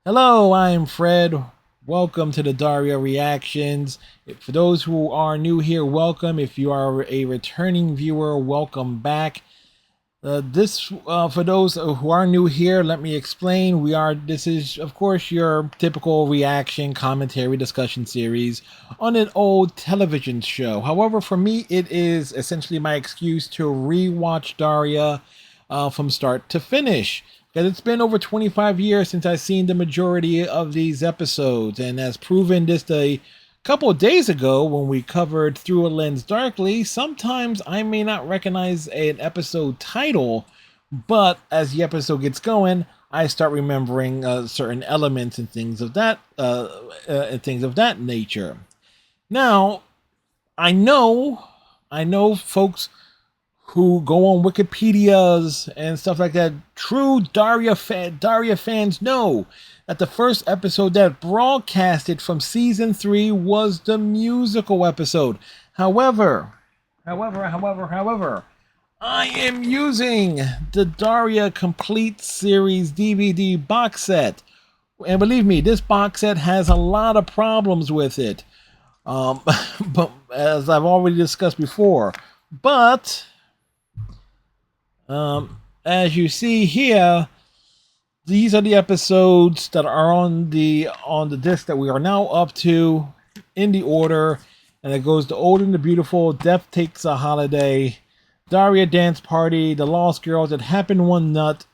Hello, I'm Fred. Welcome to the Daria Reactions. For those who are new here, welcome. If you are a returning viewer, welcome back. For those who are new here, let me explain. This is, of course, your typical reaction, commentary, discussion series on an old television show. However, for me, it is essentially my excuse to rewatch Daria from start to finish. Because it's been over 25 years since I've seen the majority of these episodes, and as proven just a couple of days ago when we covered Through a Lens Darkly, sometimes I may not recognize an episode title, but as the episode gets going, I start remembering certain elements and things of that nature. Now, I know folks who go on Wikipedias and stuff like that. True Daria fans know that the first episode that broadcasted from season 3 was the musical episode. However, I am using the Daria Complete Series DVD box set. And believe me, this box set has a lot of problems with it. But as I've already discussed before, but as you see here, these are the episodes that are on the disc that we are now up to in the order, and it goes to Old and the Beautiful, Death Takes a Holiday, Daria Dance Party, The Lost Girls, It Happened One Nut,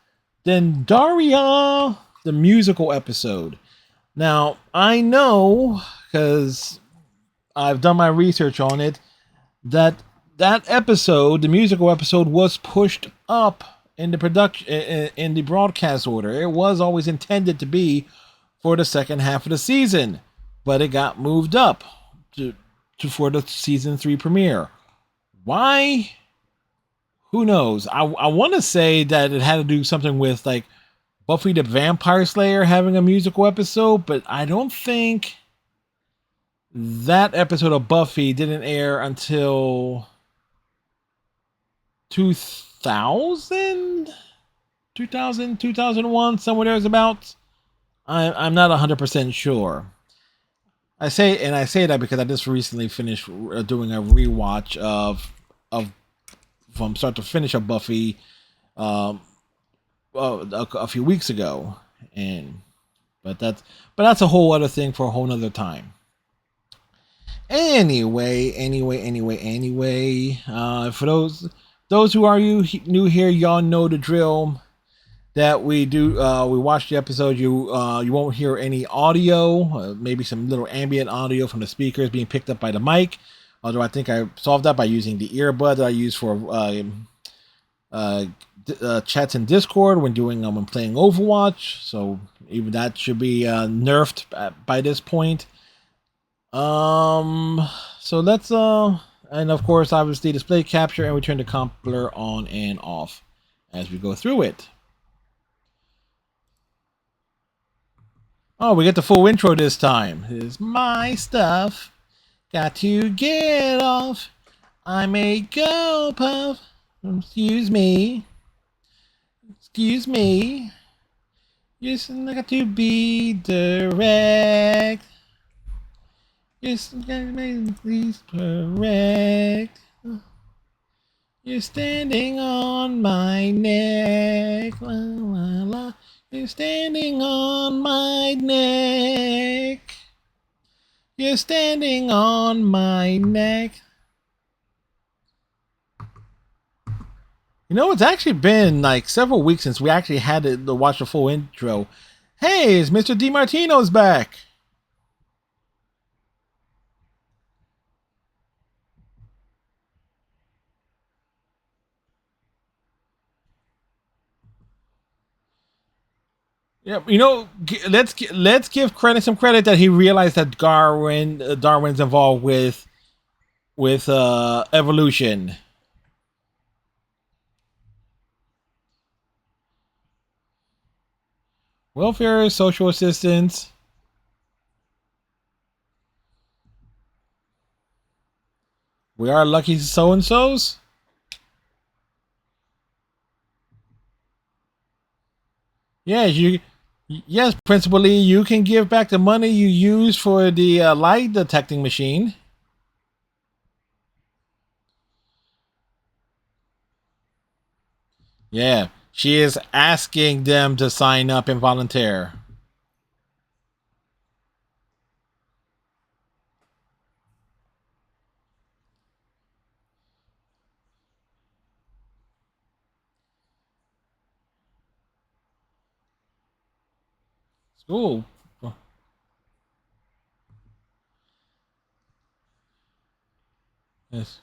then Daria, the musical episode. Now, I know, because I've done my research on it, that episode, the musical episode, was pushed up in the broadcast order. It was always intended to be for the second half of the season, but it got moved up for the season 3 premiere. Why? Who knows? I want to say that it had to do something with like Buffy the Vampire Slayer having a musical episode, but I don't think that episode of Buffy didn't air until 2000, 2001, somewhere there's about. I'm not 100% sure. I say that because I just recently finished doing a rewatch of from start to finish of Buffy um, a few weeks ago, and but that's a whole other thing for a whole nother time. Anyway, for those who are new here, y'all know the drill. That we do, we watch the episode. You won't hear any audio, maybe some little ambient audio from the speakers being picked up by the mic. Although I think I solved that by using the earbud that I use for chats in Discord when playing Overwatch. So even that should be nerfed by this point. So let's and of course, obviously, display capture, and we turn the compler on and off as we go through it. Oh, we get the full intro this time. It's my stuff. Got to get off. I may go puff. Excuse me. Excuse me. Yes, I got to be direct. Yes, I gotta make these correct. You're standing on my neck. La, la, la. You're standing on my neck. You're standing on my neck. You know, it's actually been like several weeks since we actually had to watch the full intro. Hey, it's Mr. DiMartino's back. Yeah, you know, let's give some credit that he realized that Darwin's involved with evolution. Welfare, social assistance. We are lucky so and so's. Yeah, Yes, Principal Lee, you can give back the money you used for the lie detecting machine. Yeah, she is asking them to sign up and volunteer. Cool. Yes.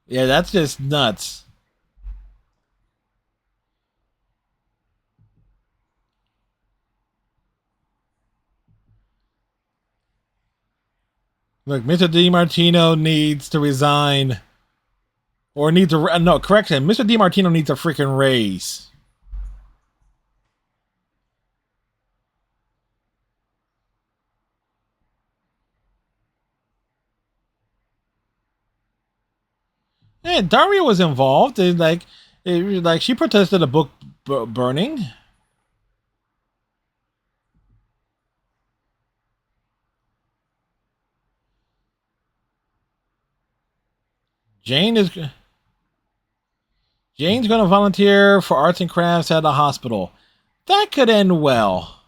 Yeah, that's just nuts. Look, Mr. DiMartino needs to resign. Or needs a. No, correction. Mr. DiMartino needs a freaking raise. Yeah, Daria was involved. Like she protested a book burning. Jane is Jane's going to volunteer for arts and crafts at a hospital. That could end well.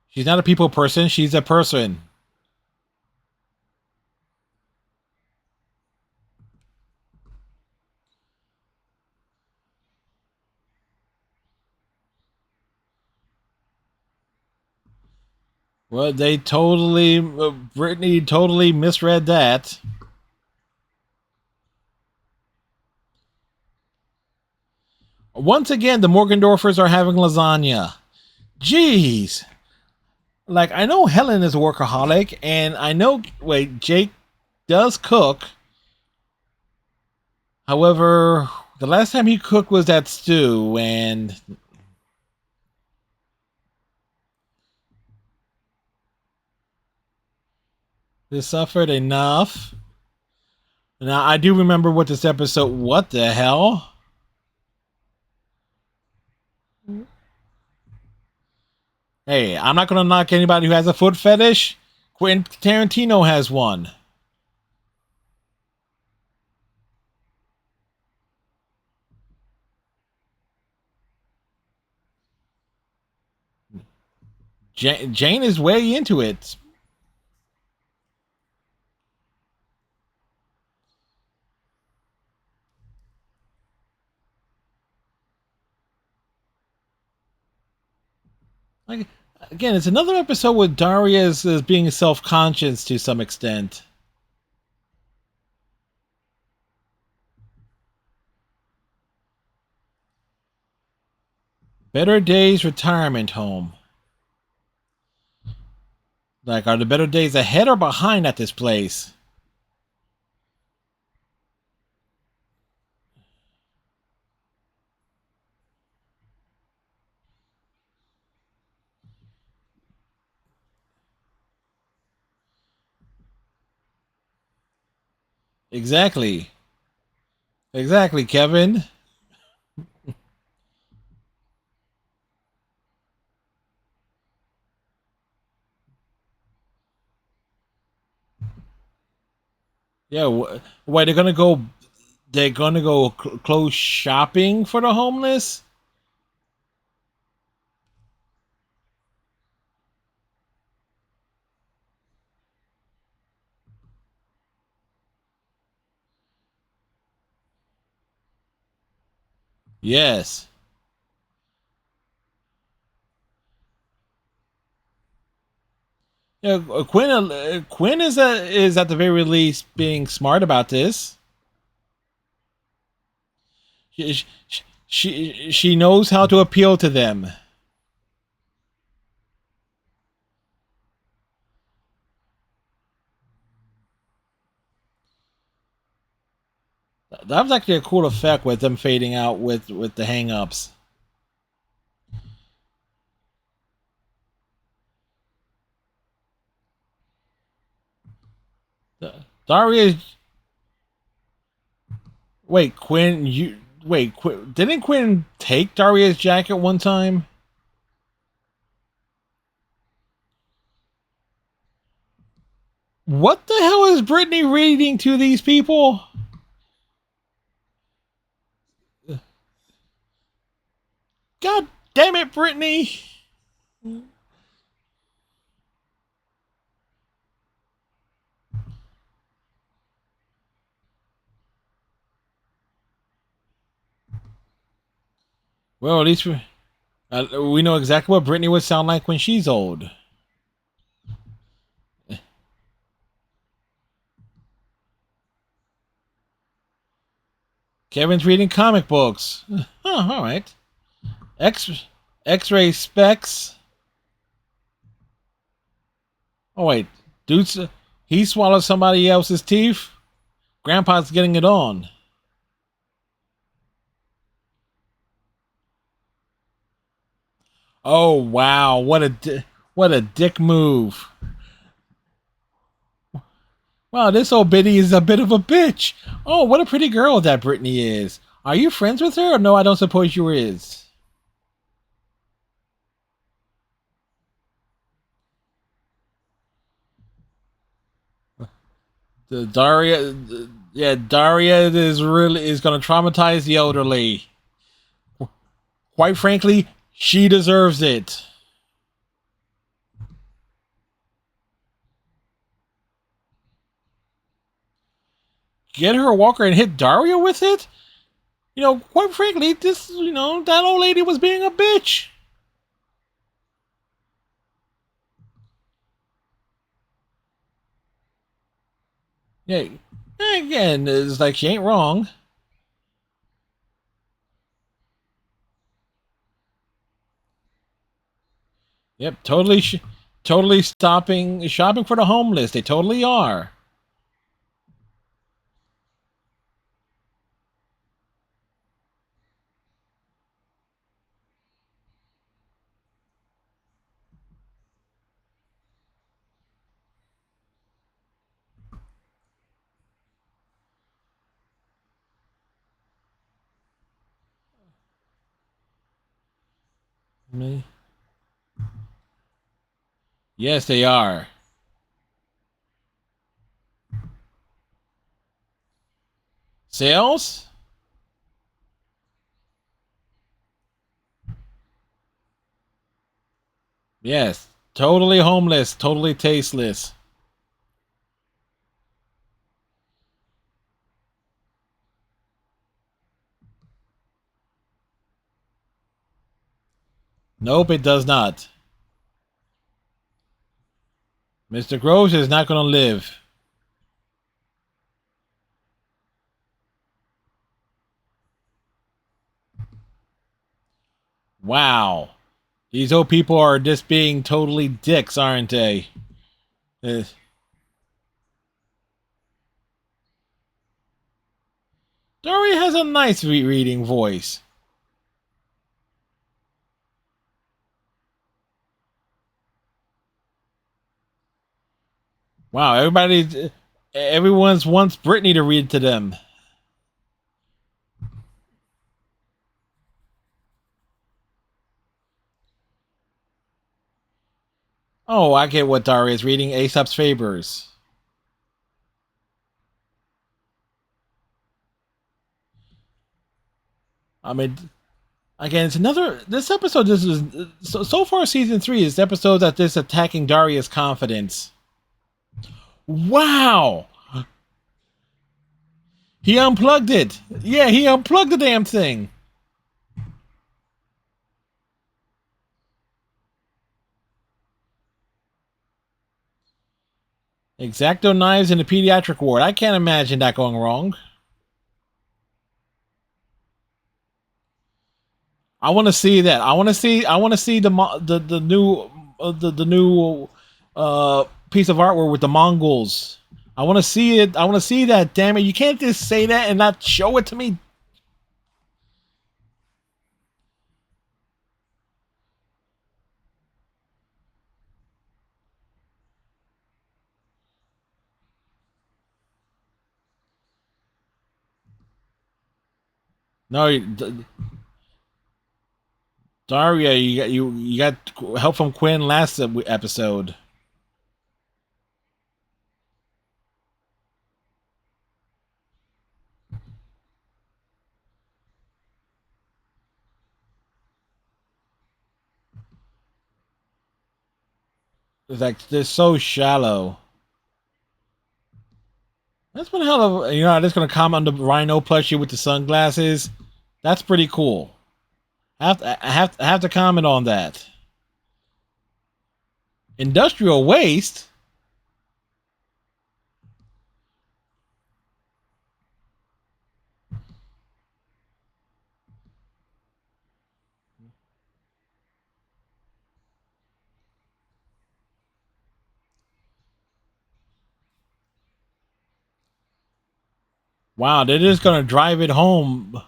She's not a people person. She's a person. Well, Brittany totally misread that. Once again, the Morgendorfers are having lasagna. Jeez. Like, I know Helen is a workaholic, and I know, wait, Jake does cook. However, the last time he cooked was that stew, and they suffered enough. Now, I do remember what this episode. What the hell? Hey, I'm not going to knock anybody who has a foot fetish. Quentin Tarantino has one. Jane is way into it. Like, again, it's another episode where Daria is being self-conscious to some extent. Better Days Retirement Home. Like, are the better days ahead or behind at this place? Exactly. Exactly, Kevin. Yeah, why they're gonna go? They're gonna go clothes shopping for the homeless. Yes. Yeah, Quinn is at the very least being smart about this. She, she knows how to appeal to them. That was actually a cool effect with them fading out with the hang-ups. Daria. Wait, Quinn. Didn't Quinn take Daria's jacket one time? What the hell is Brittany reading to these people? God damn it, Brittany! Well, at least we know exactly what Brittany would sound like when she's old. Kevin's reading comic books. Huh, all right. X X-ray specs. Oh wait, dude's he swallowed somebody else's teeth. Grandpa's getting it on. Oh wow, what a dick move. Wow, this old biddy is a bit of a bitch. Oh, what a pretty girl that Brittany is. Are you friends with her? Or no, I don't suppose you is. The Daria, yeah, Daria is going to traumatize the elderly. Quite frankly, she deserves it. Get her a walker and hit Daria with it? Quite frankly, that old lady was being a bitch. Yeah, again, it's like she ain't wrong. Yep, totally stopping shopping for the homeless. They totally are. Me? Yes, they are. Sales? Yes. Totally homeless, totally tasteless. Nope, it does not. Mr. Groves is not going to live. Wow. These old people are just being totally dicks, aren't they? Uh, Dory has a nice reading voice. Wow, everyone's wants Brittany to read to them. Oh, I get what Daria is reading. Aesop's Fables. I mean, again, it's another. This episode, this is so far. Season 3 is the episode that this attacking Daria's confidence. Wow, he unplugged it. Yeah, he unplugged the damn thing. Exacto knives in the pediatric ward. I can't imagine that going wrong. I want to see that. I want to see. I want to see the new the new piece of artwork with the Mongols. I want to see it. I want to see that. Damn it! You can't just say that and not show it to me. No, Daria, you got help from Quinn last episode. It's like they're so shallow. That's one hell of, I'm just gonna comment on the Rhino plushie with the sunglasses. That's pretty cool. I have to comment on that. Industrial waste. Wow, they're just gonna drive it home.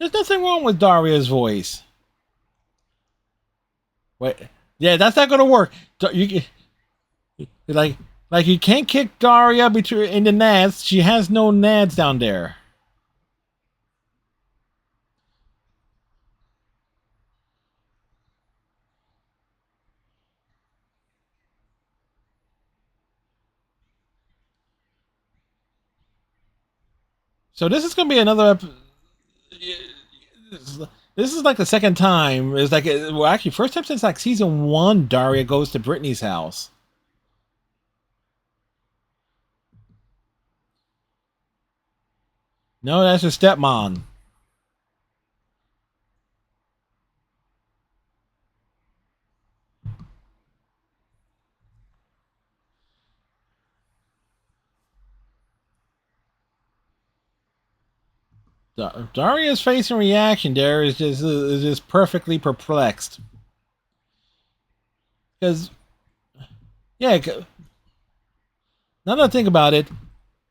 There's nothing wrong with Daria's voice. Wait, yeah, that's not gonna work. You like like you can't kick Daria between in the nads. She has no nads down there. So this is gonna be another. This is like the second time. It's like well, actually, first time since like season one. Daria goes to Brittany's house. No, that's her stepmom. Daria's face and reaction there is just perfectly perplexed. Because yeah, now that I think about it,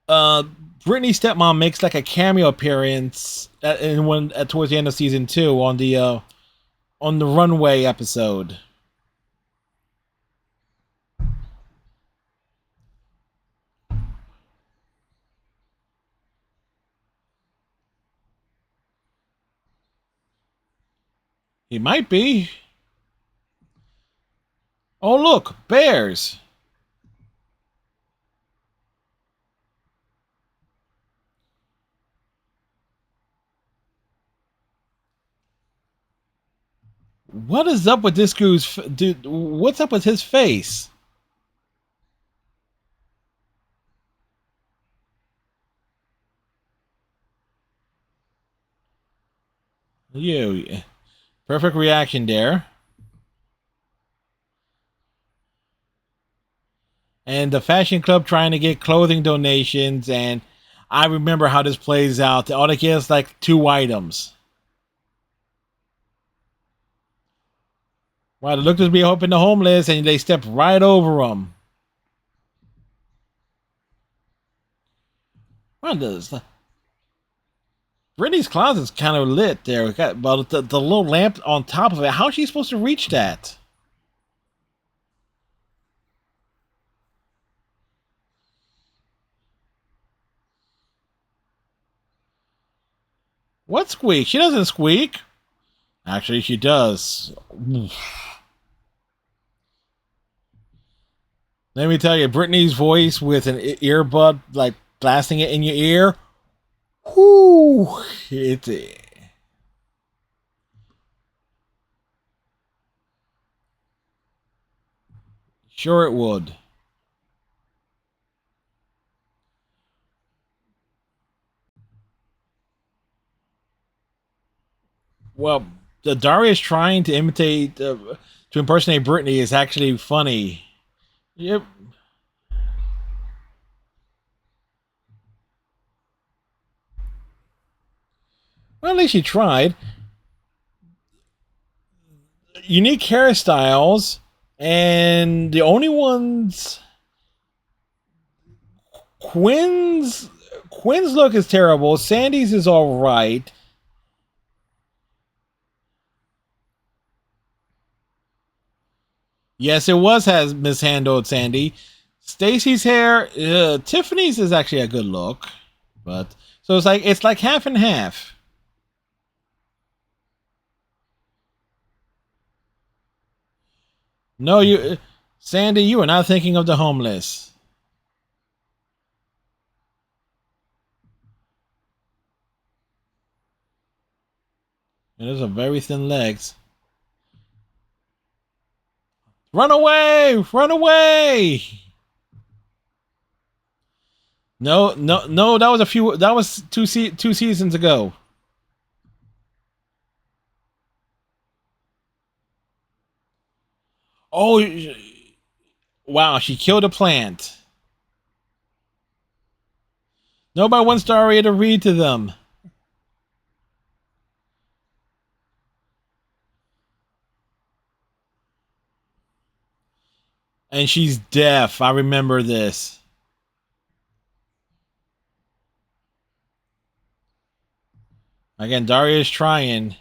uh, Brittany's stepmom makes like a cameo appearance towards the end of season two on the runway episode. He might be. Oh look, bears. What is up with this goose, dude? What's up with his face? You perfect reaction there. And the fashion club trying to get clothing donations, and I remember how this plays out. All they get is like two items. Wow, the lookers be helping the homeless, and they step right over them. Wow, Brittany's closet's kind of lit there. We got but the little lamp on top of it. How's she supposed to reach that? What squeak? She doesn't squeak. Actually, she does. Let me tell you, Brittany's voice with an earbud, like blasting it in your ear. Whoo! It's sure it would. Well, the Darius trying to to impersonate Brittany is actually funny. Yep. Well, at least she tried. Unique hairstyles, and the only ones Quinn's Quinn's look is terrible. Sandy's is all right. Yes, it was has mishandled, Sandy. Stacy's hair, Tiffany's is actually a good look, but so it's like half and half. No, Sandy, you are not thinking of the homeless. And those are very thin legs. Run away! Run away! No, no, no. That was a few. That was two seasons ago. Oh, wow! She killed a plant. Nobody wants Daria to read to them, and she's deaf. I remember this. Again, Daria's trying.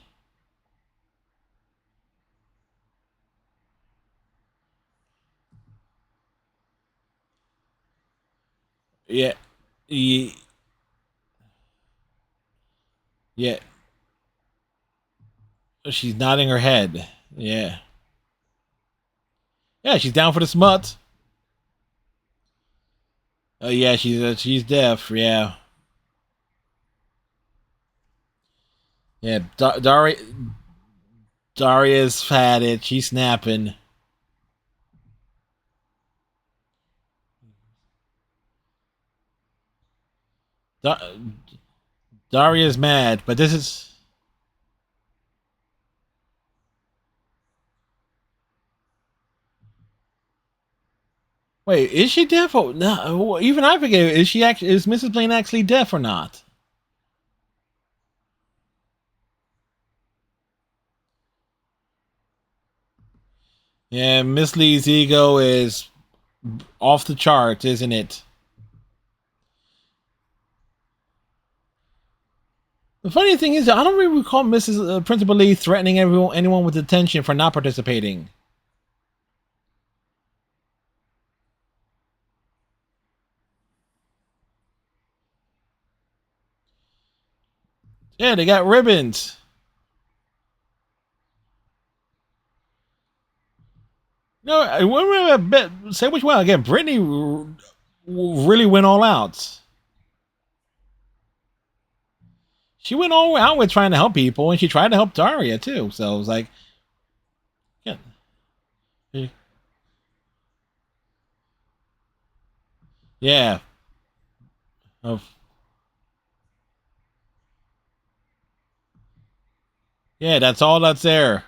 Yeah, yeah, yeah. She's nodding her head. Yeah, yeah. She's down for the smut. Yeah, she's deaf. Yeah, yeah. Daria's fatted. She's snapping. Da- Daria's mad, but this is. Wait, is she deaf? Or no, even I forget. Is she actually? Is Mrs. Blaine actually deaf or not? Yeah, Miss Lee's ego is off the charts, isn't it? The funny thing is, I don't really recall Mrs. Principal Lee threatening anyone with detention for not participating. Yeah, they got ribbons. No, I remember. Say which one again. Brittany really went all out. She went all out with trying to help people, and she tried to help Daria too. So it was like, yeah, yeah, of yeah. That's all that's there.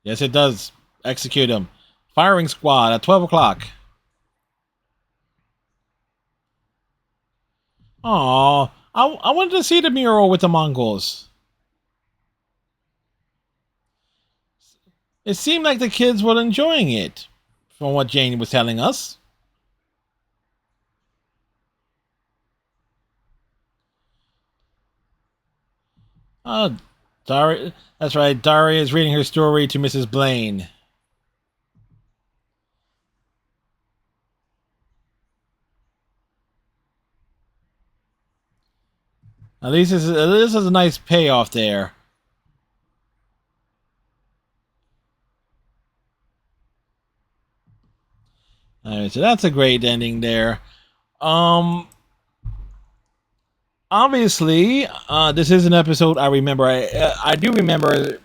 Yes, it does. Execute him. Firing squad at 12 o'clock. Oh, I wanted to see the mural with the Mongols. It seemed like the kids were enjoying it, from what Jane was telling us. Oh, Daria. That's right. Daria is reading her story to Mrs. Blaine. At least this is a nice payoff there. All right, so that's a great ending there. Um, Obviously, this is an episode I remember. I do remember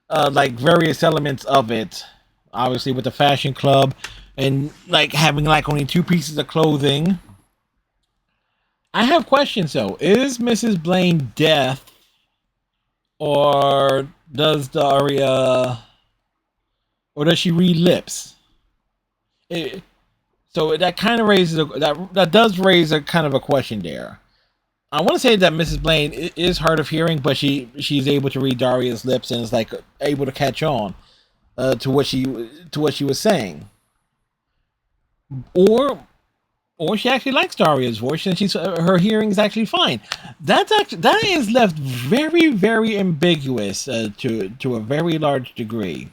like various elements of it. Obviously, with the fashion club and like having like only two pieces of clothing. I have questions though. Is Mrs. Blaine deaf, or does Daria, or does she read lips? It, so that kind of raises that does raise a kind of a question there. I want to say that Mrs. Blaine is hard of hearing, but she's able to read Daria's lips and is like able to catch on to what she was saying. Or or she actually likes Daria's voice and she's her hearing is actually fine. That is left very very ambiguous to a very large degree.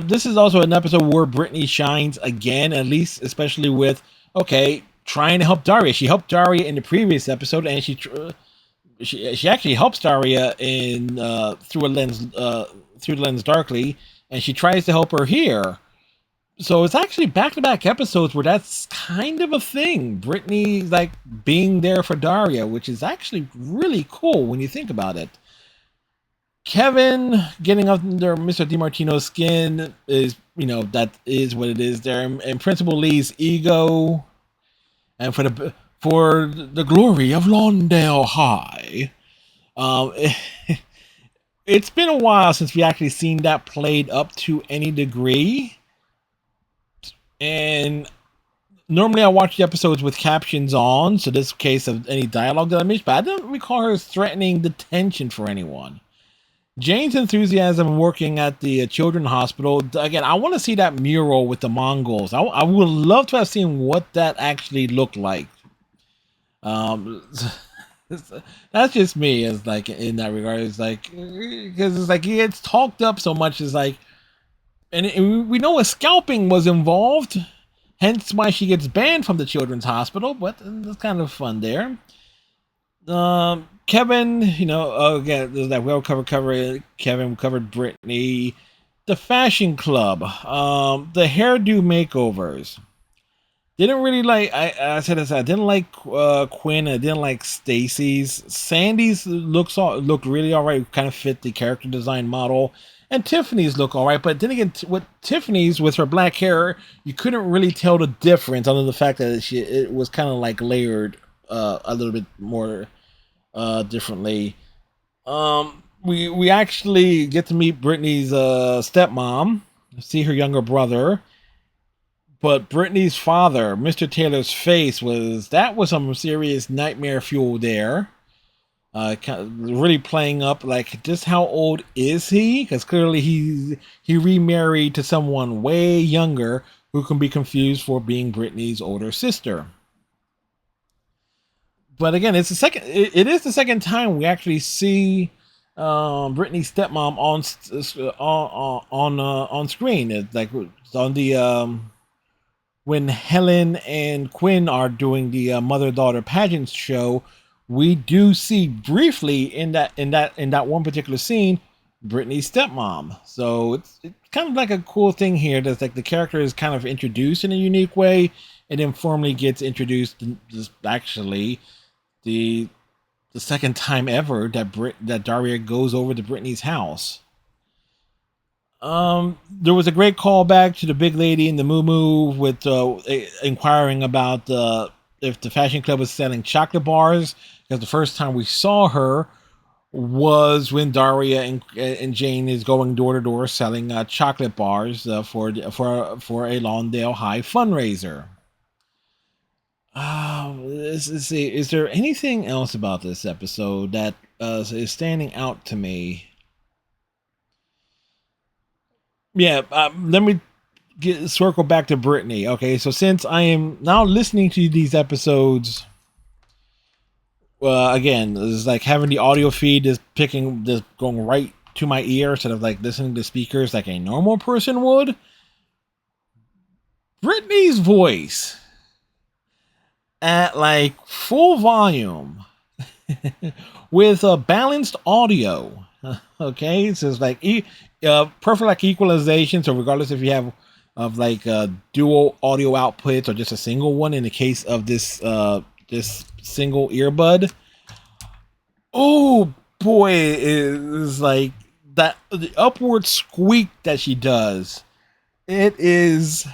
This is also an episode where Brittany shines again, at least especially with okay trying to help Daria. She helped Daria in the previous episode, and she actually helps Daria in through the lens darkly, and she tries to help her here. So it's actually back-to-back episodes where that's kind of a thing. Brittany like being there for Daria, which is actually really cool when you think about it. Kevin getting under Mr. DiMartino's skin is, that is what it is there. And Principal Lee's ego, and for the glory of Lawndale High. It, it's been a while since we actually seen that played up to any degree. And normally I watch the episodes with captions on, so this case of any dialogue that I missed, but I don't recall her threatening detention for anyone. Jane's enthusiasm working at the children's hospital. Again, I want to see that mural with the Mongols. I would love to have seen what that actually looked like. That's just me, as like in that regard. It's like because it's like he gets talked up so much. It's like, and we know a scalping was involved, hence why she gets banned from the children's hospital. But it's kind of fun there. Kevin, again, there's that cover. Kevin covered Brittany, the fashion club, the hairdo makeovers. Didn't really like. I said this. I didn't like Quinn. I didn't like Stacy's. Sandy's looked really alright. Kind of fit the character design model. And Tiffany's look alright. But then again, with Tiffany's with her black hair, you couldn't really tell the difference, other than the fact that it was kind of like layered a little bit more differently. We actually get to meet Brittany's stepmom, see her younger brother, but Brittany's father, Mr. Taylor's face was some serious nightmare fuel there. Really playing up like just how old is he? Because clearly he remarried to someone way younger who can be confused for being Brittany's older sister. But again, it's the second. It is the second time we actually see Brittany's stepmom on screen. It's like on the when Helen and Quinn are doing the mother-daughter pageant show. We do see briefly in that one particular scene Brittany's stepmom. So it's kind of like a cool thing here. That's like the character is kind of introduced in a unique way, and then formally gets introduced. Actually, the second time ever that Daria goes over to Brittany's house. There was a great callback to the big lady in the moo with inquiring about if the fashion club was selling chocolate bars, because the first time we saw her was when Daria and Jane is going door to door selling chocolate bars for a Lawndale High fundraiser. Let's see. Is there anything else about this episode that is standing out to me? Yeah, let me circle back to Brittany. Okay, so since I am now listening to these episodes, again, it's like having the audio feed just going right to my ear instead of like listening to speakers like a normal person would. Brittany's voice at like full volume with a balanced audio. Okay, so it's like perfect like equalization. So regardless if you have of like dual audio outputs or just a single one, in the case of this single earbud, oh boy, it is like that the upward squeak that she does. It's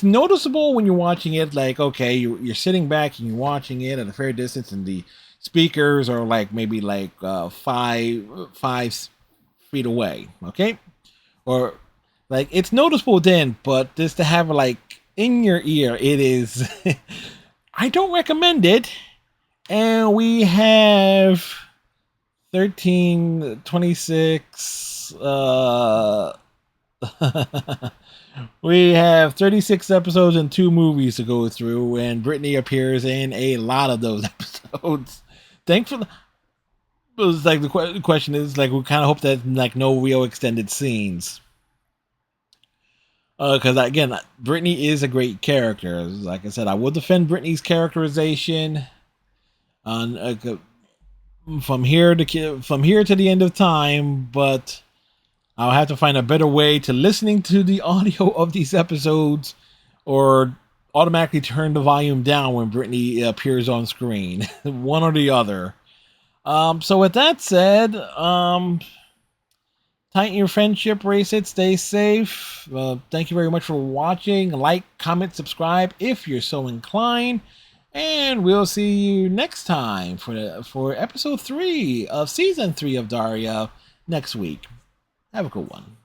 noticeable when you're watching it. Like, okay, you're sitting back and you're watching it at a fair distance, and the speakers are like maybe like 5 feet away. Okay, or like it's noticeable then, but just to have like in your ear, it is. I don't recommend it. And we have 13, 26. We have 36 episodes and 2 movies to go through, and Brittany appears in a lot of those episodes. Thankfully, it was like the question is like we kind of hope that like no real extended scenes. Because again, Brittany is a great character. Like I said, I will defend Brittany's characterization on from here to the end of time, but I'll have to find a better way to listening to the audio of these episodes, or automatically turn the volume down when Brittany appears on screen, one or the other. So with that said, tighten your friendship, race it, stay safe. Thank you very much for watching. Like, comment, subscribe if you're so inclined. And we'll see you next time for episode 3 of season 3 of Daria next week. Have a good one.